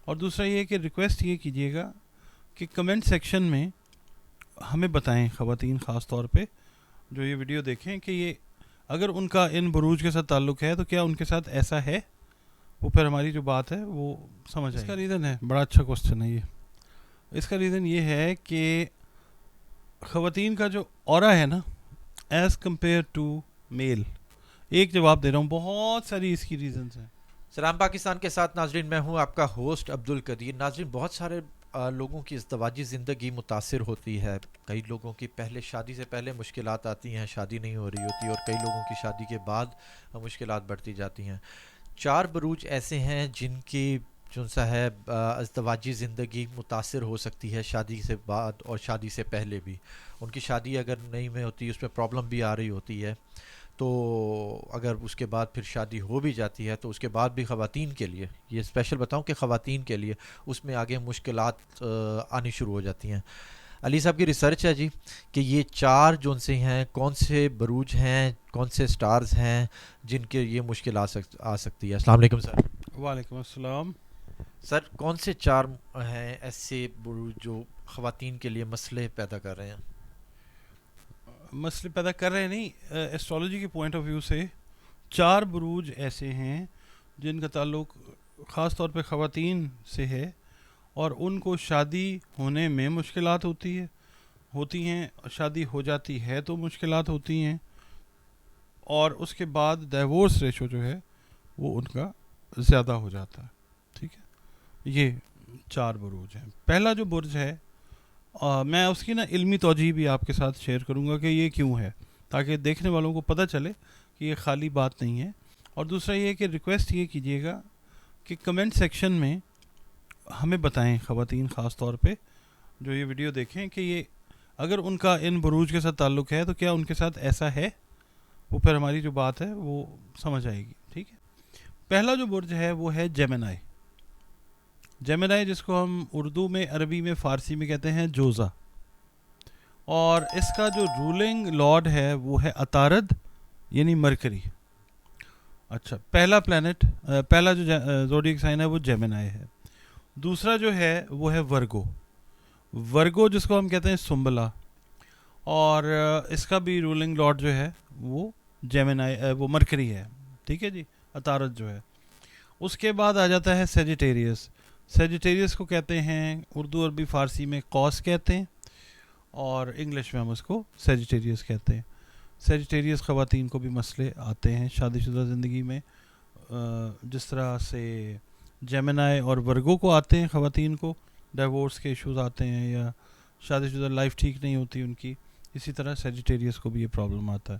اور دوسرا یہ کہ ریکویسٹ یہ کیجیے گا کہ کمنٹ سیکشن میں ہمیں بتائیں، خواتین خاص طور پہ جو یہ ویڈیو دیکھیں، کہ یہ اگر ان کا ان بروج کے ساتھ تعلق ہے تو کیا ان کے ساتھ ایسا ہے، وہ پھر ہماری جو بات ہے وہ سمجھ آئے۔ اس کا ریزن ہے، بڑا اچھا کوسچن ہے یہ۔ اس کا ریزن یہ ہے کہ خواتین کا جو اورا ہے نا، ایز کمپیئر ٹو میل، ایک جواب دے رہا ہوں، بہت ساری اس کی ریزنز ہیں۔ سلام پاکستان کے ساتھ ناظرین، میں ہوں آپ کا ہوسٹ عبدالقدیر۔ ناظرین، بہت سارے لوگوں کی ازدواجی زندگی متاثر ہوتی ہے۔ کئی لوگوں کی پہلے شادی سے پہلے مشکلات آتی ہیں، شادی نہیں ہو رہی ہوتی، اور کئی لوگوں کی شادی کے بعد مشکلات بڑھتی جاتی ہیں۔ 4 بروج ایسے ہیں جن کی جو سا ہے ازدواجی زندگی متاثر ہو سکتی ہے شادی سے بعد اور شادی سے پہلے بھی۔ ان کی شادی اگر نہیں میں ہوتی، اس میں پرابلم بھی آ رہی ہوتی ہے، تو اگر اس کے بعد پھر شادی ہو بھی جاتی ہے تو اس کے بعد بھی خواتین کے لیے، یہ اسپیشل بتاؤں کہ خواتین کے لیے اس میں آگے مشکلات آنی شروع ہو جاتی ہیں۔ علی صاحب کی ریسرچ ہے جی کہ یہ 4 جو سے ہیں، کون سے بروج ہیں، کون سے سٹارز ہیں جن کے یہ مشکل آ سکتی ہے۔ السلام علیکم سر۔ وعلیکم السلام۔ سر، کون سے 4 ہیں ایسے بروج جو خواتین کے لیے مسئلے پیدا کر رہے ہیں؟ مسئلے پیدا کر رہے نہیں، ایسٹرالوجی کے پوائنٹ آف ویو سے 4 بروج ایسے ہیں جن کا تعلق خاص طور پہ خواتین سے ہے، اور ان کو شادی ہونے میں مشکلات ہوتی ہیں، شادی ہو جاتی ہے تو مشکلات ہوتی ہیں، اور اس کے بعد ڈیورس ریشو جو ہے وہ ان کا زیادہ ہو جاتا ہے۔ ٹھیک ہے، یہ 4 بروج ہیں۔ پہلا جو برج ہے، میں اس کی علمی توجہ بھی آپ کے ساتھ شیئر کروں گا کہ یہ کیوں ہے، تاکہ دیکھنے والوں کو پتہ چلے کہ یہ خالی بات نہیں ہے۔ اور دوسرا یہ کہ ریکویسٹ یہ کیجیے گا کہ کمنٹ سیکشن میں ہمیں بتائیں، خواتین خاص طور پہ جو یہ ویڈیو دیکھیں، کہ یہ اگر ان کا ان بروج کے ساتھ تعلق ہے تو کیا ان کے ساتھ ایسا ہے، وہ پھر ہماری جو بات ہے وہ سمجھ آئے گی۔ ٹھیک ہے، پہلا جو برج ہے وہ ہے جیمنائی۔ جیمنائی جس کو ہم اردو میں، عربی میں، فارسی میں کہتے ہیں جوزا، اور اس کا جو رولنگ لارڈ ہے وہ ہے عطارد یعنی مرکری۔ اچھا، پہلا پلانٹ، پہلا جو زوڈیک سائن ہے وہ جیمنائی ہے۔ دوسرا جو ہے وہ ہے ورگو جس کو ہم کہتے ہیں سنبلا، اور اس کا بھی رولنگ لارڈ جو ہے وہ جیمنائی، وہ مرکری ہے۔ ٹھیک ہے جی، عطارد جو ہے۔ اس کے بعد آ جاتا ہے سیجیٹیریس کو کہتے ہیں اردو، عربی، فارسی میں قوس کہتے ہیں، اور انگلش میں ہم اس کو سیجیٹیریس کہتے ہیں۔ سیجیٹیریس خواتین کو بھی مسئلے آتے ہیں شادی شدہ زندگی میں، جس طرح سے جیمنائی اور ورگو کو آتے ہیں، خواتین کو ڈیورس کے ایشوز آتے ہیں یا شادی شدہ لائف ٹھیک نہیں ہوتی ان کی، اسی طرح سیجیٹیریس کو بھی یہ پرابلم آتا ہے۔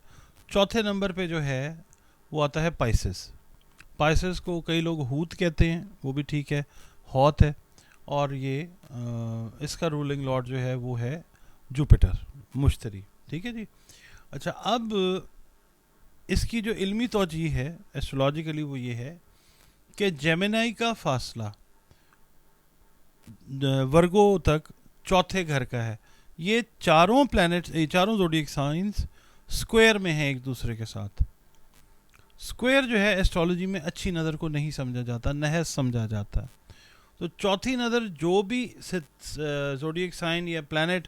چوتھے نمبر پہ جو ہے وہ آتا ہے پائسس کو کئی لوگ ہوت کہتے ہیں، وہ بھی ٹھیک ہے، ہوت ہے، اور یہ اس کا رولنگ لارڈ جو ہے وہ ہے جوپیٹر، مشتری۔ ٹھیک ہے جی۔ اچھا، اب اس کی جو علمی توجہ ہے ایسٹرولوجیکلی وہ یہ ہے کہ جیمنائی کا فاصلہ ورگو تک چوتھے گھر کا ہے۔ یہ چاروں پلانٹ، چاروں زوڈیک سائنس سکوئر میں ہیں ایک دوسرے کے ساتھ۔ سکوئر جو ہے ایسٹرولوجی میں اچھی نظر کو نہیں سمجھا جاتا، نحس سمجھا جاتا ہے۔ تو چوتھی نظر جو بھی زوڈیک سائن یا پلانٹ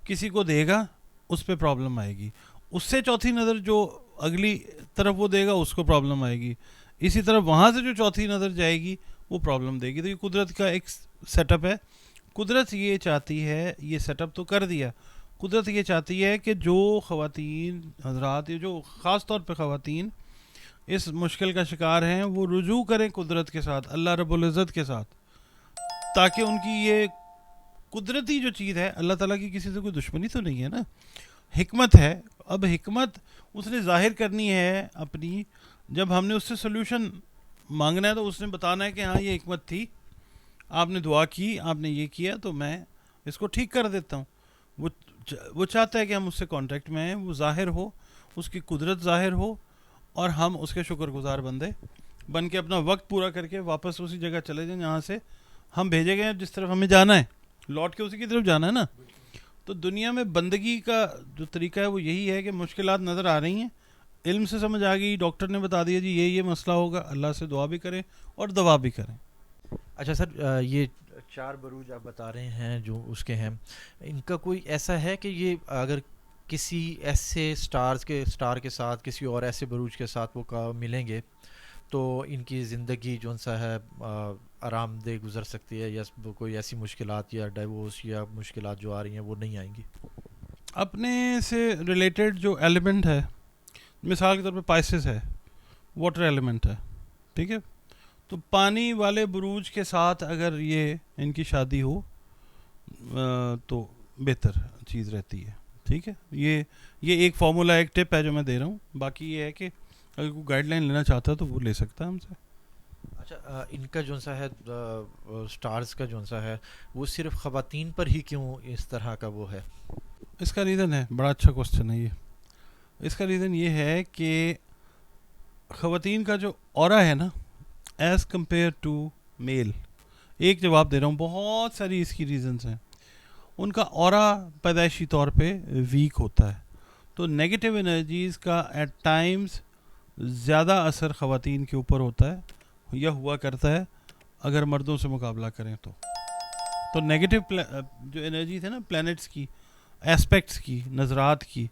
کسی کو دے گا اس پہ پرابلم آئے گی، اس سے چوتھی نظر جو اگلی طرف وہ دے گا اس کو پرابلم آئے گی، اسی طرح وہاں سے جو چوتھی نظر جائے گی وہ پرابلم دے گی۔ تو یہ قدرت کا ایک سیٹ اپ ہے۔ قدرت یہ چاہتی ہے، یہ سیٹ اپ تو کر دیا، قدرت یہ چاہتی ہے کہ جو خواتین حضرات، جو خاص طور پہ خواتین اس مشکل کا شکار ہیں، وہ رجوع کریں قدرت کے ساتھ، اللہ رب العزت کے ساتھ، تاکہ ان کی یہ قدرتی جو چیز ہے، اللہ تعالیٰ کی کسی سے کوئی دشمنی تو نہیں ہے نا، حکمت ہے۔ اب حکمت اس نے ظاہر کرنی ہے اپنی، جب ہم نے اس سے سلوشن مانگنا ہے تو اس نے بتانا ہے کہ ہاں یہ حکمت تھی، آپ نے دعا کی، آپ نے یہ کیا، تو میں اس کو ٹھیک کر دیتا ہوں۔ وہ چاہتا ہے کہ ہم اس سے کانٹیکٹ میں ہیں، وہ ظاہر ہو، اس کی قدرت ظاہر ہو، اور ہم اس کے شکر گزار بندے بن کے اپنا وقت پورا کر کے واپس اسی جگہ چلے جائیں جہاں سے ہم بھیجے گئے ہیں، جس طرف ہمیں جانا ہے، لوٹ کے اسی کی طرف جانا ہے نا۔ تو دنیا میں بندگی کا جو طریقہ ہے وہ یہی ہے کہ مشکلات نظر آ رہی ہیں، علم سے سمجھ آ گئی، ڈاکٹر نے بتا دیا جی یہ مسئلہ ہوگا، اللہ سے دعا بھی کریں اور دوا بھی کریں۔ اچھا سر، یہ 4 بروج آپ بتا رہے ہیں جو اس کے ہیں، ان کا کوئی ایسا ہے کہ یہ اگر کسی ایسے اسٹار کے ساتھ کسی اور ایسے بروج کے ساتھ وہ ملیں گے تو ان کی زندگی جو سا ہے آرام دہ گزر سکتی ہے، یا کوئی ایسی مشکلات یا ڈائیورس یا مشکلات جو آ رہی ہیں وہ نہیں آئیں گی؟ اپنے سے ریلیٹڈ جو ایلیمنٹ ہے، مثال کے طور پہ پائسز ہے، واٹر ایلیمنٹ ہے، ٹھیک ہے، تو پانی والے بروج کے ساتھ اگر یہ ان کی شادی ہو تو بہتر چیز رہتی ہے، ٹھیک ہے. یہ ایک فارمولا، ایک ٹپ ہے جو میں دے رہا ہوں. باقی یہ ہے کہ اگر کوئی گائیڈ لائن لینا چاہتا ہے تو وہ لے سکتا ہے ہم سے. اچھا، ان کا جو سا ہے سٹارز کا جو سا ہے وہ صرف خواتین پر ہی کیوں اس طرح کا وہ ہے؟ اس کا ریزن ہے، بڑا اچھا کوسچن ہے یہ. اس کا ریزن یہ ہے کہ خواتین کا جو اورا ہے نا، ایز کمپیئر ٹو میل، ایک جواب دے رہا ہوں، بہت ساری اس کی ریزنز ہیں. ان کا اورا پیدائشی طور پہ ویک ہوتا ہے، تو نیگیٹو انرجیز کا ایٹ ٹائمز زیادہ اثر خواتین کے اوپر ہوتا ہے یا ہوا کرتا ہے اگر مردوں سے مقابلہ کریں تو نیگیٹو جو انرجیز ہے نا پلانٹس کی، ایسپیکٹس کی، نظرات کی،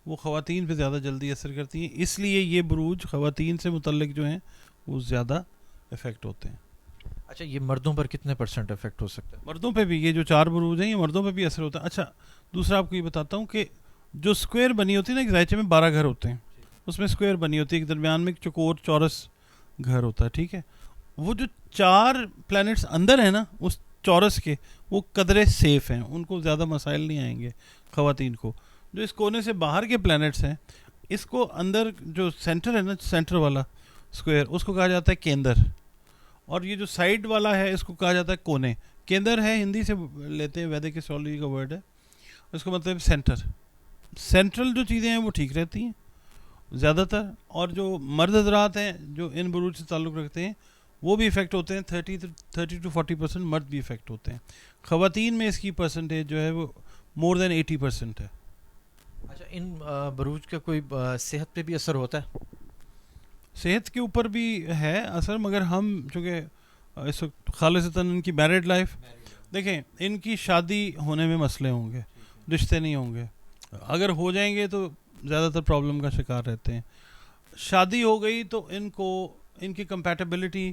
وہ خواتین پہ زیادہ جلدی اثر کرتی ہیں. اس لیے یہ بروج خواتین سے متعلق جو ہیں وہ زیادہ افیکٹ ہوتے ہیں. اچھا، یہ مردوں پر کتنے % افیکٹ ہو سکتا ہے؟ مردوں پہ بھی یہ جو 4 بروج ہیں یہ مردوں پہ بھی اثر ہوتا ہے. اچھا، دوسرا آپ کو یہ بتاتا ہوں کہ جو اسکوائر بنی ہوتی ہے نا، ایک دائچے میں 12 گھر ہوتے ہیں، اس میں اسکوائر بنی ہوتی ہے، ایک درمیان میں ایک چکور چورس گھر ہوتا ہے، ٹھیک ہے. وہ جو 4 پلانٹس اندر ہیں نا اس چورس کے، وہ قدرے سیف ہیں، ان کو زیادہ مسائل نہیں آئیں گے خواتین کو. جو اس کونے سے باہر کے پلانٹس ہیں، اس کو اندر جو سینٹر ہے نا، سینٹر والا اسکوائر، اس کو کہا جاتا ہے کیندر، اور یہ جو سائڈ والا ہے اس کو کہا جاتا ہے کونے. کیندر ہے ہندی سے لیتے ہیں، ویدک ایسٹرالوجی کا ورڈ ہے، اس کو مطلب سینٹر. سینٹرل جو چیزیں ہیں وہ ٹھیک رہتی ہیں زیادہ تر، اور جو مرد حضرات ہیں جو ان بروج سے تعلق رکھتے ہیں وہ بھی افیکٹ ہوتے ہیں. 30 to 40% مرد بھی افیکٹ ہوتے ہیں. خواتین میں اس کی پرسنٹیج جو ہے وہ مور دین 80% ہے. اچھا، ان بروج کا کوئی صحت پہ بھی اثر ہوتا ہے؟ صحت کے اوپر بھی ہے اثر، مگر ہم چونکہ اس وقت خالصتاً ان کی میرڈ لائف، دیکھیں ان کی شادی ہونے میں مسئلے ہوں گے، رشتے نہیں ہوں گے. اگر ہو جائیں گے تو زیادہ تر پرابلم کا شکار رہتے ہیں. شادی ہو گئی تو ان کی کمپیٹیبلٹی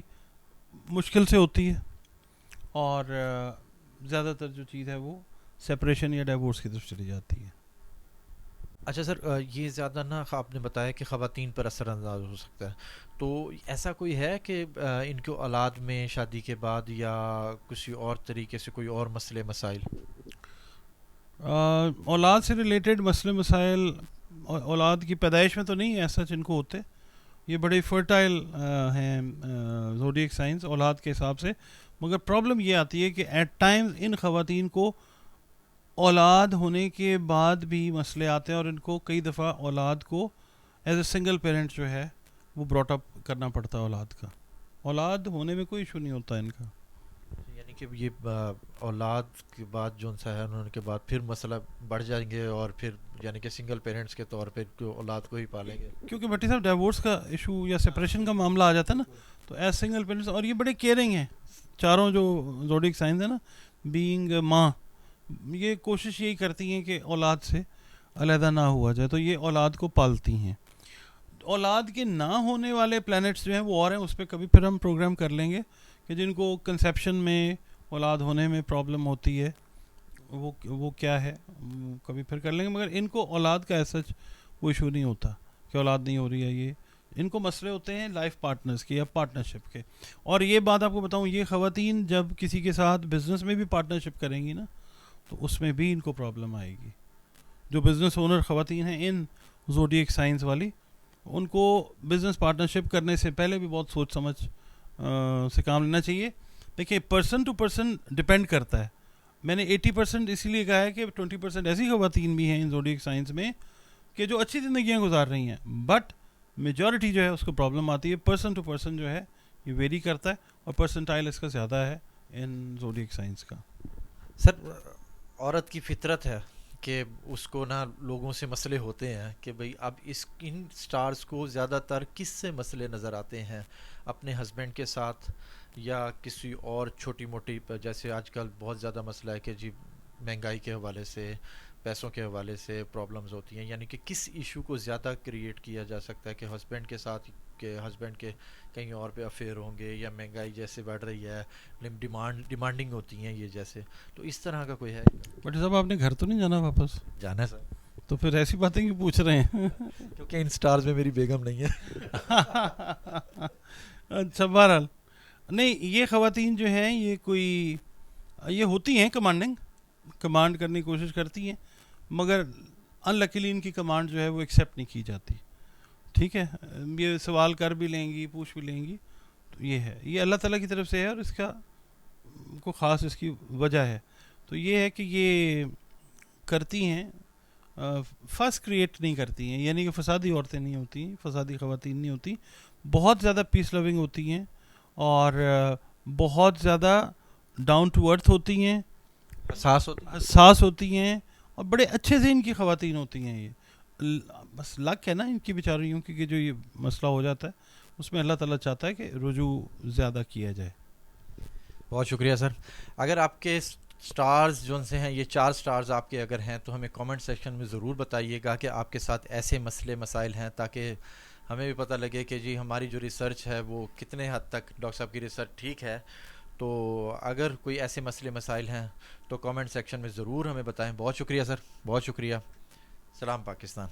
مشکل سے ہوتی ہے، اور زیادہ تر جو چیز ہے وہ سپریشن یا ڈائیورس کی طرف چلی جاتی ہے. اچھا سر، یہ زیادہ نا آپ نے بتایا کہ خواتین پر اثر انداز ہو سکتا ہے، تو ایسا کوئی ہے کہ ان کو اولاد میں شادی کے بعد یا کسی اور طریقے سے کوئی اور مسئلے مسائل؟ اولاد سے ریلیٹڈ مسئلے مسائل اولاد کی پیدائش میں تو نہیں ایسا جن کو ہوتے. یہ بڑے فرٹائل ہیں زوڈیک سائنس اولاد کے حساب سے، مگر پرابلم یہ آتی ہے کہ ایٹ ٹائمز ان خواتین کو اولاد ہونے کے بعد بھی مسئلے آتے ہیں، اور ان کو کئی دفعہ اولاد کو ایز اے سنگل پیرنٹ جو ہے وہ براٹ اپ کرنا پڑتا ہے اولاد کا. اولاد ہونے میں کوئی ایشو نہیں ہوتا ان کا. یعنی کہ یہ اولاد کے بعد جو سا ہے انہوں کے بعد پھر مسئلہ بڑھ جائیں گے، اور پھر یعنی کہ سنگل پیرنٹس کے طور پہ اولاد کو ہی پالیں گے، کیونکہ بھٹی صاحب ڈائیورس کا ایشو یا سپریشن کا معاملہ آ جاتا ہے نا، تو ایز سنگل پیرنٹس، اور یہ بڑے کیئرنگ ہیں چاروں جو زوڈیک سائنس ہے نا، بینگ ماں، یہ کوشش یہی کرتی ہیں کہ اولاد سے علیحدہ نہ ہوا جائے، تو یہ اولاد کو پالتی ہیں. اولاد کے نہ ہونے والے پلانٹس جو ہیں وہ اور ہیں، اس پہ کبھی پھر ہم پروگرام کر لیں گے کہ جن کو کنسیپشن میں اولاد ہونے میں پرابلم ہوتی ہے وہ کیا ہے، کبھی پھر کر لیں گے. مگر ان کو اولاد کا ایسا وہ ایشو نہیں ہوتا کہ اولاد نہیں ہو رہی ہے. یہ ان کو مسئلے ہوتے ہیں لائف پارٹنرز کے یا پارٹنرشپ کے. اور یہ بات آپ کو بتاؤں، یہ خواتین جب کسی کے ساتھ بزنس میں بھی پارٹنرشپ کریں گی نا تو اس میں بھی ان کو پرابلم آئے گی. جو بزنس اونر خواتین ہیں ان زوڈیک سائنس والی، ان کو بزنس پارٹنرشپ کرنے سے پہلے بھی بہت سوچ سمجھ سے کام لینا چاہیے. دیکھیے پرسن ٹو پرسن ڈپینڈ کرتا ہے. میں نے 80% اسی لیے کہا ہے کہ 20% ایسی خواتین بھی ہیں ان زوڈیک سائنس میں کہ جو اچھی زندگیاں گزار رہی ہیں، بٹ میجورٹی جو ہے اس کو پرابلم آتی ہے. پرسن ٹو پرسن جو ہے یہ ویری کرتا ہے، اور پرسنٹائل اس کا زیادہ ہے ان زوڈیک سائنس کا. سر عورت کی فطرت ہے کہ اس کو نا لوگوں سے مسئلے ہوتے ہیں کہ بھئی اب ان سٹارز کو زیادہ تر کس سے مسئلے نظر آتے ہیں؟ اپنے ہسبینڈ کے ساتھ یا کسی اور چھوٹی موٹی جیسے آج کل بہت زیادہ مسئلہ ہے کہ جی مہنگائی کے حوالے سے، پیسوں کے حوالے سے پرابلمز ہوتی ہیں، یعنی کہ کس ایشو کو زیادہ کریٹ کیا جا سکتا ہے کہ ہسبینڈ کے ساتھ، کہ ہسبینڈ کے کہیں اور پہ افیئر ہوں گے، یا مہنگائی جیسے بڑھ رہی ہے، ڈیمانڈنگ ہوتی ہیں یہ جیسے، تو اس طرح کا کوئی ہے؟ بٹ صاحب آپ نے گھر تو نہیں جانا واپس؟ جانا ہے سر، تو پھر ایسی باتیں کیوں پوچھ رہے ہیں؟ کیونکہ ان سٹارز میں میری بیگم نہیں ہے۔ اچھا، بہرحال نہیں، یہ خواتین جو ہیں یہ کوئی یہ ہوتی ہیں کمانڈ کرنے کی کوشش کرتی ہیں، مگر ان لکیلی ان کی کمانڈ جو ہے وہ ایکسیپٹ نہیں کی جاتی، ٹھیک ہے؟ یہ سوال کر بھی لیں گی، پوچھ بھی لیں گی، تو یہ ہے، یہ اللہ تعالیٰ کی طرف سے ہے، اور اس کا کو خاص اس کی وجہ ہے، تو یہ ہے کہ یہ کرتی ہیں، فس کریٹ نہیں کرتی ہیں، یعنی کہ فسادی عورتیں نہیں ہوتی ہیں، فسادی خواتین نہیں ہوتی، بہت زیادہ پیس لونگ ہوتی ہیں، اور بہت زیادہ ڈاؤن ٹو ارتھ ہوتی ہیں، حساس ہوتی ہیں، اور بڑے اچھے ذہن کی خواتین ہوتی ہیں۔ یہ بس لک ہے نا ان کی بیچاریوں کی، کہ جو یہ مسئلہ ہو جاتا ہے اس میں اللہ تعالیٰ چاہتا ہے کہ رجوع زیادہ کیا جائے۔ بہت شکریہ سر۔ اگر آپ کے سٹارز جو سے ہیں، یہ 4 سٹارز آپ کے اگر ہیں تو ہمیں کامنٹ سیکشن میں ضرور بتائیے گا کہ آپ کے ساتھ ایسے مسئلے مسائل ہیں، تاکہ ہمیں بھی پتہ لگے کہ جی ہماری جو ریسرچ ہے وہ کتنے حد تک ڈاکٹر صاحب کی ریسرچ ٹھیک ہے۔ تو اگر کوئی ایسے مسئلے مسائل ہیں تو کامنٹ سیکشن میں ضرور ہمیں بتائیں۔ بہت شکریہ سر، بہت شکریہ۔ سلام پاکستان۔